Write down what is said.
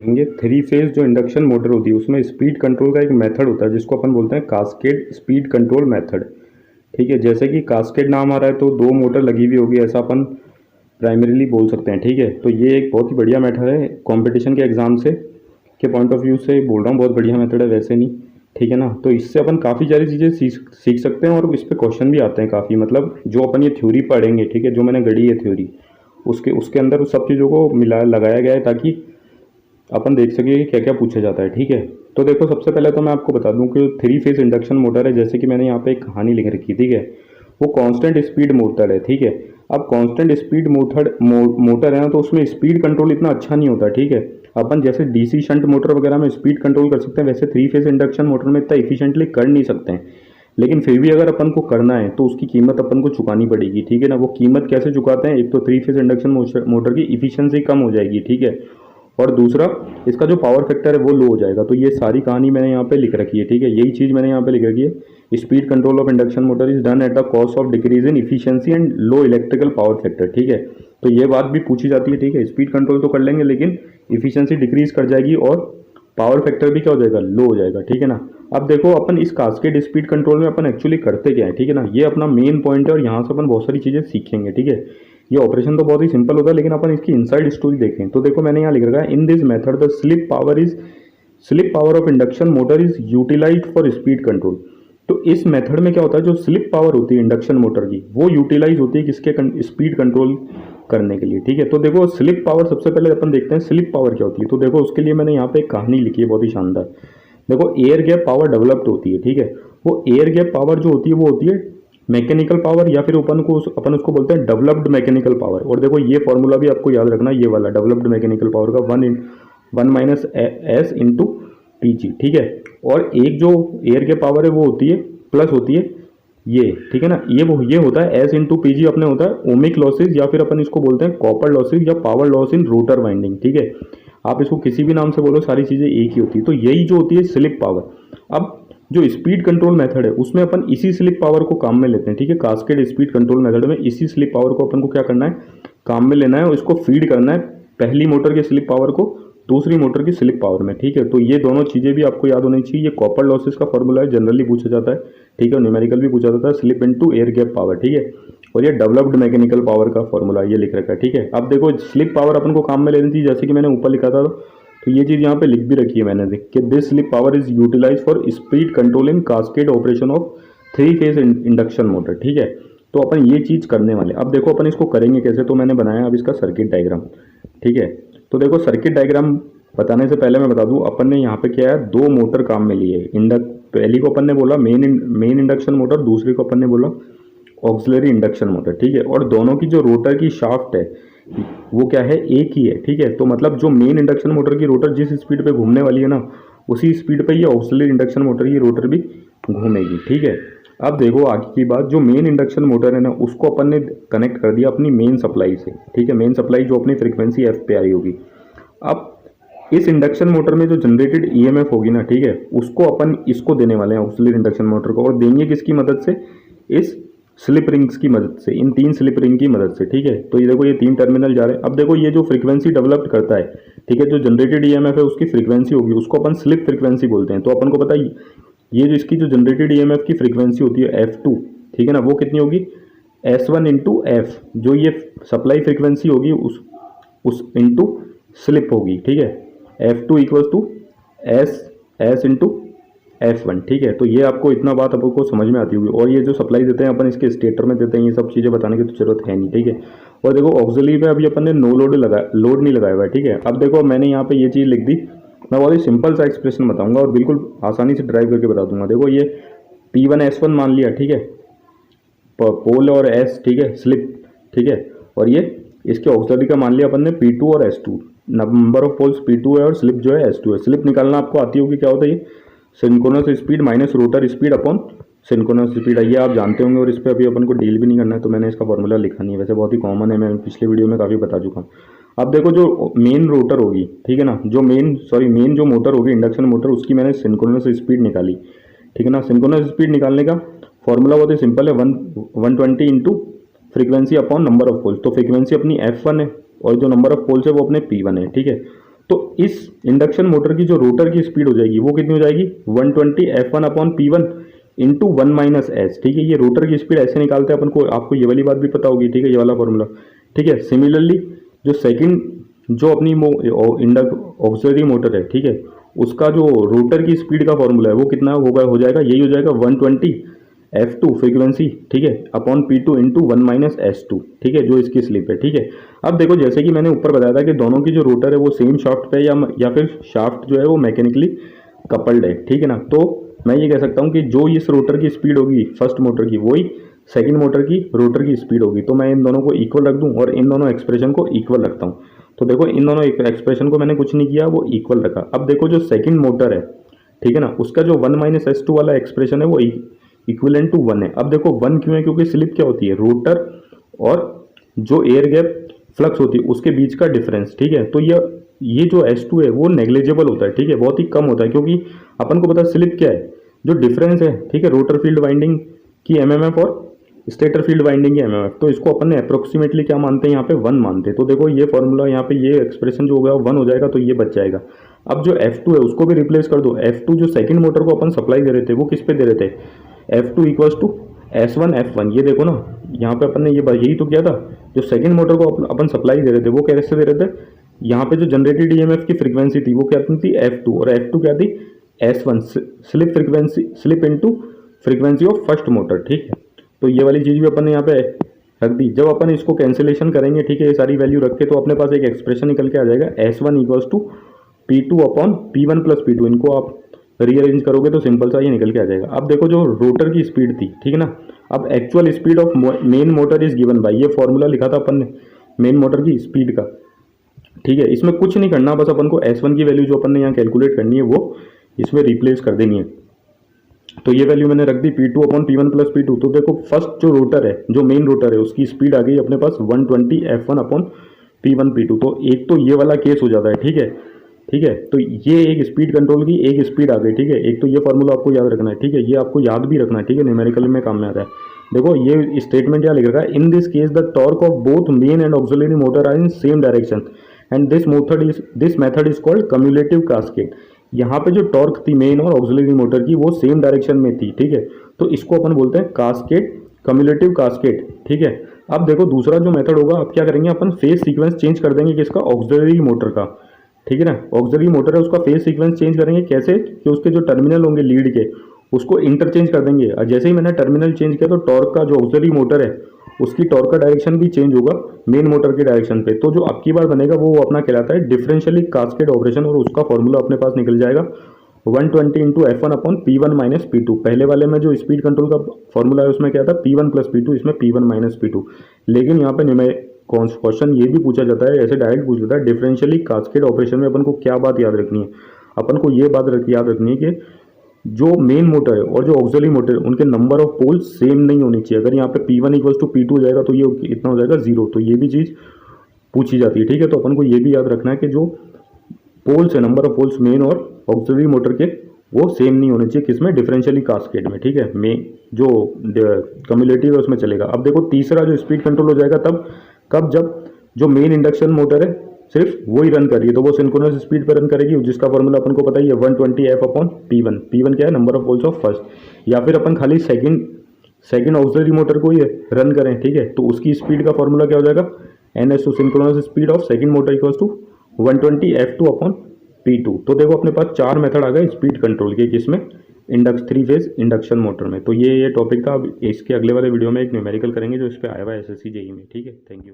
ये three phase जो induction motor होती है उसमें स्पीड कंट्रोल का एक मेथड होता है जिसको अपन बोलते हैं कास्केड स्पीड कंट्रोल मेथड। ठीक है, जैसे कि कास्केड नाम आ रहा है तो दो मोटर लगी हुई होगी ऐसा अपन प्राइमरीली बोल सकते हैं। ठीक है, तो ये एक बहुत ही बढ़िया मेथड है कंपटीशन के एग्जाम से के पॉइंट ऑफ व्यू से बोल रहा हूँ, बहुत बढ़िया मेथड है वैसे नहीं। ठीक है ना, तो इससे अपन काफ़ी सारी चीज़ें सीख सकते हैं और इस पे क्वेश्चन भी आते हैं काफ़ी, मतलब जो अपन ये थ्योरी पढ़ेंगे, ठीक है, जो मैंने गढ़ी है थ्योरी, उसके उसके अंदर उस सब चीज़ों को मिला लगाया गया है ताकि अपन देख सके कि क्या क्या पूछा जाता है। ठीक है, तो देखो सबसे पहले तो मैं आपको बता दूं कि थ्री फेज इंडक्शन मोटर है, जैसे कि मैंने यहाँ पे एक कहानी लिख रखी है। ठीक है, वो कांस्टेंट स्पीड मोटर है। ठीक है, अब कांस्टेंट स्पीड मोटर है ना, तो उसमें स्पीड कंट्रोल इतना अच्छा नहीं होता। ठीक है, अपन जैसे डीसी शंट मोटर वगैरह में स्पीड कंट्रोल कर सकते हैं, वैसे थ्री फेज इंडक्शन मोटर में इतना इफिशिएंटली कर नहीं सकते हैं। लेकिन फिर भी अगर अपन को करना है तो उसकी कीमत अपन को चुकानी पड़ेगी। ठीक है ना, वो कीमत कैसे चुकाते हैं, एक तो थ्री फेज इंडक्शन मोटर की इफिशियंसी कम हो जाएगी। ठीक है, और दूसरा इसका जो पावर फैक्टर है वो लो हो जाएगा। तो ये सारी कहानी मैंने यहाँ पे लिख रखी है। ठीक है, यही चीज़ मैंने यहाँ पे लिख रखी है, speed control of induction motor is done at the cost of decrease in efficiency and low electrical power factor. ठीक है, तो ये बात भी पूछी जाती है। ठीक है, स्पीड कंट्रोल तो कर लेंगे लेकिन इफिशियंसी डिक्रीज कर जाएगी और पावर फैक्टर भी क्या हो जाएगा, लो हो जाएगा। ठीक है ना, अब देखो अपन इस कास्केड स्पीड कंट्रोल में अपन एक्चुअली करते क्या है। ठीक है ना, ये अपना मेन पॉइंट है और यहाँ से अपन बहुत सारी चीज़ें सीखेंगे। ठीक है, ये ऑपरेशन तो बहुत ही सिंपल होता है लेकिन अपन इसकी इनसाइड स्टोरी देखें तो देखो मैंने यहाँ लिख रखा है, in this method the slip power of induction motor is utilized for speed control. तो इस मेथड में क्या होता है, जो स्लिप पावर होती है इंडक्शन मोटर की वो यूटिलाइज होती है किसके, स्पीड कंट्रोल करने के लिए। ठीक है, तो देखो स्लिप पावर सबसे पहले अपन देखते हैं स्लिप पावर क्या होती है। तो देखो उसके लिए मैंने यहाँ पे एक कहानी लिखी है बहुत ही शानदार। देखो एयर गैप पावर डेवलप्ड होती है। ठीक है, वो एयर गैप पावर जो होती है वो होती है मैकेनिकल पावर, या फिर अपन उसको बोलते हैं डेवलप्ड मैकेनिकल पावर। और देखो ये फॉर्मूला भी आपको याद रखना, ये वाला डेवलप्ड मैकेनिकल पावर का one minus S into P G. ठीक है, और एक जो एयर गैप पावर है वो होती है प्लस होती है ये। ठीक है ना, ये होता है एस इंटू पी जी, अपने होता है ओमिक लॉसेज, या फिर अपन इसको बोलते हैं कॉपर लॉसेज या power loss in rotor winding. ठीक है, आप इसको किसी भी नाम से बोलो, सारी चीज़ें एक ही होती है। तो यही जो होती है स्लिप पावर। अब जो स्पीड कंट्रोल मेथड है उसमें अपन इसी स्लिप पावर को काम में लेते हैं। ठीक है, कास्केड स्पीड कंट्रोल मेथड में इसी स्लिप पावर को अपन को क्या करना है, काम में लेना है और इसको फीड करना है पहली मोटर की स्लिप पावर को दूसरी मोटर की स्लिप पावर में। ठीक है, तो ये दोनों चीज़ें भी आपको याद होनी चाहिए। ये कॉपर लॉसेस का फॉर्मूला है, जनरली पूछा जाता है। ठीक है, न्यूमेरिकल भी पूछा जाता है, slip into air gap power. ठीक है, और ये डेवलप्ड मैकेनिकल पावर का फॉर्मूला ये लिख रखा है। ठीक है, अब देखो स्लिप पावर अपन को काम में लेनी थी, जैसे कि मैंने ऊपर लिखा था, तो ये चीज़ यहाँ पे लिख भी रखी है मैंने देख कि this slip power is utilize for speed control in cascade operation of three phase induction motor. ठीक है, तो अपन ये चीज़ करने वाले। अब देखो अपन इसको करेंगे कैसे, तो मैंने बनाया अब इसका सर्किट डायग्राम। ठीक है, तो देखो सर्किट डायग्राम बताने से पहले मैं बता दूं, अपन ने यहाँ पे क्या है, दो मोटर काम में लिए। पहली को अपन ने बोला मेन इंडक्शन मोटर, दूसरी को अपन ने बोला ऑक्सिलरी इंडक्शन मोटर। ठीक है, और दोनों की जो रोटर की शाफ्ट है वो क्या है, एक ही है। ठीक है, तो मतलब जो मेन इंडक्शन मोटर की रोटर जिस स्पीड पे घूमने वाली है ना, उसी स्पीड पे ये ऑक्सिलरी इंडक्शन मोटर की रोटर भी घूमेगी। ठीक है, अब देखो आगे की बात, जो मेन इंडक्शन मोटर है ना उसको अपन ने कनेक्ट कर दिया अपनी मेन सप्लाई से। ठीक है, मेन सप्लाई जो अपनी फ्रीक्वेंसी एफ पे आई होगी। अब इस इंडक्शन मोटर में जो जनरेटेड ईएमएफ होगी ना, ठीक है, उसको अपन इसको देने वाले हैं ऑक्सिलरी इंडक्शन मोटर को, और देंगे किसकी मदद से, इस स्लिप रिंग्स की मदद से, इन तीन स्लिप रिंग की मदद से। ठीक है, तो ये देखो ये तीन टर्मिनल जा रहे हैं। अब देखो ये जो फ्रीक्वेंसी डेवलप्ड करता है, ठीक है, जो जनरेटेड ईएमएफ है उसकी फ्रीक्वेंसी होगी, उसको अपन स्लिप फ्रीक्वेंसी बोलते हैं। तो अपन को पता है ये जो इसकी जो जनरेटेड ईएमएफ की फ्रीक्वेंसी होती है F2, ठीक है ना, वो कितनी होगी, S1 इंटू एफ, जो ये सप्लाई फ्रीक्वेंसी होगी उस इंटू स्लिप होगी। ठीक है, F2 equals to S into F1। ठीक है, तो ये आपको इतना बात आपको समझ में आती होगी। और ये जो सप्लाई देते हैं अपन इसके स्टेटर में देते हैं, ये सब चीज़ें बताने की तो जरूरत है नहीं। ठीक है, और देखो ऑक्सिलरी में अभी अपन ने नो लोड लोड नहीं लगाया हुआ है। ठीक है, अब देखो मैंने यहाँ पे ये चीज़ लिख दी, मैं बहुत ही सिंपल सा एक्सप्रेशन बताऊंगा और बिल्कुल आसानी से ड्राइव करके बता दूंगा। देखो ये P1 S1 मान लिया, ठीक है, पोल और S, ठीक है, स्लिप, ठीक है, और ये इसके ऑक्सिलरी का मान लिया अपन ने P2 और S2, number of poles P2 है और स्लिप जो है S2 है। स्लिप निकालना आपको आती होगी, क्या होता है ये, synchronous speed minus rotor speed upon synchronous speed है, ये आप जानते होंगे और इस पर अभी अपन को डील भी नहीं करना है, तो मैंने इसका फॉर्मूला लिखा नहीं है, वैसे बहुत ही कॉमन है, मैं पिछले वीडियो में काफ़ी बता चुका हूँ। अब देखो जो मेन रोटर होगी, ठीक है ना, जो मेन जो मोटर होगी इंडक्शन मोटर, उसकी मैंने सिंक्रोनस स्पीड निकाली। ठीक है ना, सिंक्रोनस स्पीड निकालने का फॉर्मूला बहुत ही सिंपल है, 120 into frequency upon number of poles. तो फ्रीक्वेंसी अपनी F1 है और जो नंबर ऑफ पोल्स है वो अपने P1 है। ठीक है, तो इस इंडक्शन मोटर की जो रोटर की स्पीड हो जाएगी वो कितनी हो जाएगी 120 F1 upon P1 into 1 minus S. ठीक है, ये रोटर की स्पीड ऐसे निकालते हैं अपन को, आपको ये वाली बात भी पता होगी। ठीक है, ये वाला फॉर्मूला। ठीक है, सिमिलरली जो सेकंड जो अपनी ऑक्सिलरी मोटर है, ठीक है, उसका जो रोटर की स्पीड का फॉर्मूला है वो कितना होगा, हो जाएगा यही हो जाएगा 120 F2 फ्रीक्वेंसी, ठीक है, upon P2 into 1 minus S2। ठीक है, जो इसकी स्लिप है। ठीक है, अब देखो जैसे कि मैंने ऊपर बताया था कि दोनों की जो रोटर है वो सेम शाफ्ट पे या फिर शाफ्ट जो है वो मैकेनिकली कपल्ड है। ठीक है ना, तो मैं ये कह सकता हूँ कि जो इस रोटर की स्पीड होगी फर्स्ट मोटर की, वही सेकंड मोटर की रोटर की स्पीड होगी। तो मैं इन दोनों को इक्वल रख दूं और इन दोनों एक्सप्रेशन को इक्वल रखता हूँ। तो देखो इन दोनों एक्सप्रेशन को मैंने कुछ नहीं किया, वो इक्वल रखा। अब देखो जो सेकंड मोटर है, ठीक है ना, उसका जो 1 माइनस S2 वाला एक्सप्रेशन है वो इक्विवेलेंट टू 1 है। अब देखो 1 क्यों है, क्योंकि स्लिप क्या होती है, रोटर और जो एयर गैप फ्लक्स होती है उसके बीच का डिफरेंस। ठीक है, तो ये जो S2 है वो नेग्लिजिबल होता है। ठीक है, बहुत ही कम होता है, क्योंकि अपन को पता है स्लिप क्या है, जो डिफरेंस है, ठीक है, रोटर फील्ड वाइंडिंग की एमएमएफ और स्टेटर फील्ड वाइंडिंग की एमएमएफ। तो इसको अपन ने अप्रोक्सीमेटली क्या मानते हैं, यहाँ पे 1 मानते हैं। तो देखो ये फॉर्मूला यहाँ पे ये एक्सप्रेशन जो होगा 1 हो जाएगा, तो ये बच जाएगा। अब जो F2 है उसको भी रिप्लेस कर दो। F2 जो सेकंड मोटर को अपन सप्लाई दे रहे थे वो किस पे दे रहे थे, F2 equals to S1 F1। ये देखो ना, यहाँ पे अपन ने यही तो किया था, जो सेकंड मोटर को अपन सप्लाई दे रहे थे वो कैसे दे रहे थे, यहाँ पे जो जनरेटेड ईएमएफ की फ्रीक्वेंसी थी वो क्या थी, F2, और F2 क्या थी, S1 slip frequency, slip into frequency of first motor. ठीक है, तो ये वाली चीज़ भी अपन ने यहाँ पे रख दी। जब अपन इसको कैंसिलेशन करेंगे, ठीक है, ये सारी वैल्यू रख के, तो अपने पास एक एक्सप्रेशन निकल के आ जाएगा S1 equals to P2 upon P1 plus P2। इनको आप रीअरेंज करोगे तो सिंपल सा ये निकल के आ जाएगा। अब देखो जो रोटर की स्पीड थी, ठीक है ना, अब actual speed of main motor is given by, ये फॉर्मूला लिखा था अपन ने मेन मोटर की स्पीड का। ठीक है, इसमें कुछ नहीं करना, बस अपन को S1 की वैल्यू जो अपन ने यहाँ कैलकुलेट करनी है वो इसमें रिप्लेस कर देनी है। तो ये वैल्यू मैंने रख दी P2 upon P1 plus P2। तो देखो फर्स्ट जो रोटर है, जो मेन रोटर है, उसकी स्पीड आ गई अपने पास 120 F1 अपॉन P1 P2। तो एक तो ये वाला केस हो जाता है। ठीक है, ठीक है, तो ये एक स्पीड कंट्रोल की एक स्पीड आ गई। ठीक है, एक तो ये फॉर्मूला आपको याद रखना है। ठीक है, ये आपको याद भी रखना है। ठीक है, न्यूमेरिकल में काम में आता है। देखो ये स्टेटमेंट यहाँ लिख रखा है, in this case the torque of both main and auxiliary motor are in same direction and this method is called cumulative cascade. यहाँ पे जो टॉर्क थी मेन और ऑक्सिलरी मोटर की वो सेम डायरेक्शन में थी। ठीक है, तो इसको अपन बोलते हैं कास्केड, कम्युलेटिव कास्केड। ठीक है, अब देखो दूसरा जो मेथड होगा, अब क्या करेंगे अपन, फेज सीक्वेंस चेंज कर देंगे किसका, ऑक्सिलरी मोटर का। ठीक है ना, ऑक्सिलरी मोटर है उसका फेज सीक्वेंस चेंज करेंगे कैसे, कि उसके जो टर्मिनल होंगे लीड के उसको इंटरचेंज कर देंगे। और जैसे ही मैंने टर्मिनल चेंज किया तो टॉर्क का जो ऑक्सिलरी मोटर है उसकी टॉर्क का डायरेक्शन भी चेंज होगा मेन मोटर के डायरेक्शन पे। तो जो अब की बार बनेगा वो अपना कहलाता है डिफरेंशियली कास्केड ऑपरेशन, और उसका फॉर्मूला अपने पास निकल जाएगा 120 into F1 upon P1 minus P2। पहले वाले में जो स्पीड कंट्रोल का फॉर्मूला है उसमें क्या था, P1 प्लस P2, इसमें P1 माइनस P2। लेकिन यहाँ पे क्वेश्चन ये भी पूछा जाता है, ऐसे डायरेक्ट पूछ जाता है, डिफरेंशियली कास्केड ऑपरेशन में अपन को क्या बात याद रखनी है, अपन को ये बात याद रखनी है कि जो मेन मोटर है और जो ऑक्सिलरी मोटर है उनके नंबर ऑफ पोल्स सेम नहीं होनी चाहिए। अगर यहाँ पे P1 इक्वल्स टू P2 हो जाएगा तो ये इतना हो जाएगा 0। तो ये भी चीज़ पूछी जाती है। ठीक है, तो अपन को ये भी याद रखना है कि जो पोल्स है, नंबर ऑफ पोल्स मेन और ऑक्सिलरी मोटर के, वो सेम नहीं होने चाहिए किसमें, डिफरेंशियली कास्केड में। ठीक है, में जो कम्युलेटिव है उसमें चलेगा। अब देखो तीसरा जो स्पीड कंट्रोल हो जाएगा तब कब, जब जो मेन इंडक्शन मोटर है सिर्फ वही रन कर रही है, तो वो सिंक्रोनस स्पीड पर रन करेगी, जिसका फॉर्मूला अपन को पता ही है 120 F अपॉन P1। P1 क्या है, number of poles of first. या फिर अपन खाली सेकंड ऑक्सिलरी मोटर को ही रन करें, ठीक है, तो उसकी स्पीड का फॉर्मूला क्या हो जाएगा, NS synchronous speed of second motor equals to 120 F2 upon P2। तो देखो अपने पास 4 मेथड आ गए स्पीड कंट्रोल के, किसमें, 3 फेज इंडक्शन मोटर में। तो ये टॉपिक था। अब इसके अगले वाले वीडियो में एक न्यूमेरिकल करेंगे जो इस पर आया हुआ है SSC JEE में। ठीक है, थैंक यू।